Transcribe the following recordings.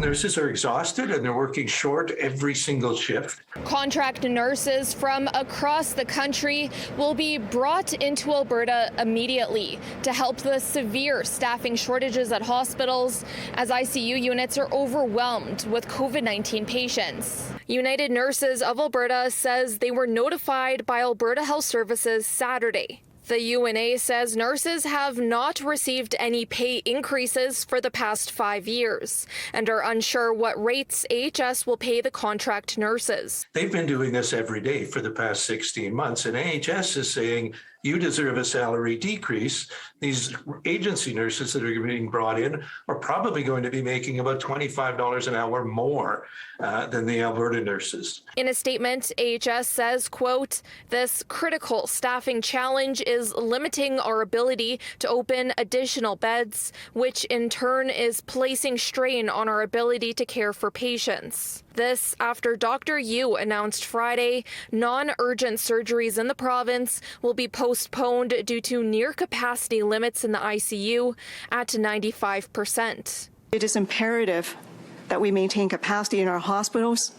nurses are exhausted and they're working short every single shift. Contract nurses from across the country will be brought into Alberta immediately to help the severe staffing shortages at hospitals as ICU units are overwhelmed with COVID-19 patients. United Nurses of Alberta says they were notified by Alberta Health Services Saturday. The UNA says nurses have not received any pay increases for the past 5 years and are unsure what rates AHS will pay the contract nurses. They've been doing this every day for the past 16 months, and AHS is saying you deserve a salary decrease. These agency nurses that are being brought in are probably going to be making about $25 an hour more than the Alberta nurses. In a statement, AHS says, quote, "This critical staffing challenge is limiting our ability to open additional beds, which in turn is placing strain on our ability to care for patients." This after Dr. Yu announced Friday non-urgent surgeries in the province will be postponed due to near capacity limits in the ICU at 95%. It is imperative that we maintain capacity in our hospitals,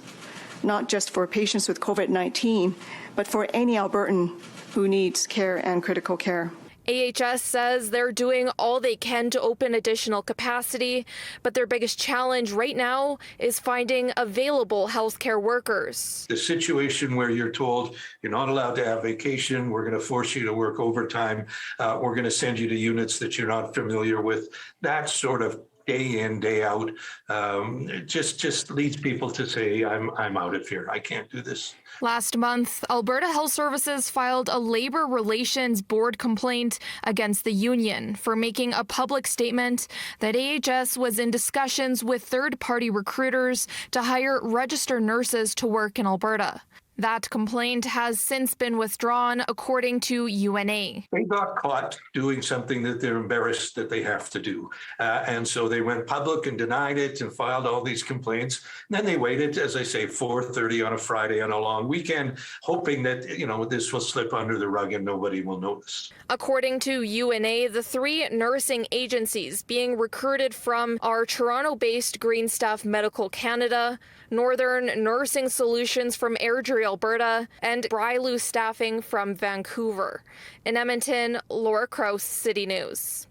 not just for patients with COVID-19, but for any Albertan who needs care and critical care. AHS says they're doing all they can to open additional capacity, but their biggest challenge right now is finding available healthcare workers. The situation where you're told you're not allowed to have vacation, we're going to force you to work overtime, we're going to send you to units that you're not familiar with, that sort of day in, day out, just leads people to say, I'm out of here. I can't do this. Last month, Alberta Health Services filed a Labor Relations Board complaint against the union for making a public statement that AHS was in discussions with third-party recruiters to hire registered nurses to work in Alberta. That complaint has since been withdrawn, according to UNA. They got caught doing something that they're embarrassed that they have to do. And so they went public and denied it and filed all these complaints. And then they waited, as I say, 4:30 on a Friday on a long weekend, hoping that, this will slip under the rug and nobody will notice. According to UNA, the 3 nursing agencies being recruited from are Toronto-based Green Stuff Medical Canada, Northern Nursing Solutions from Airdrie, Alberta, and Brylu Staffing from Vancouver. In Edmonton, Laura Krause, City News.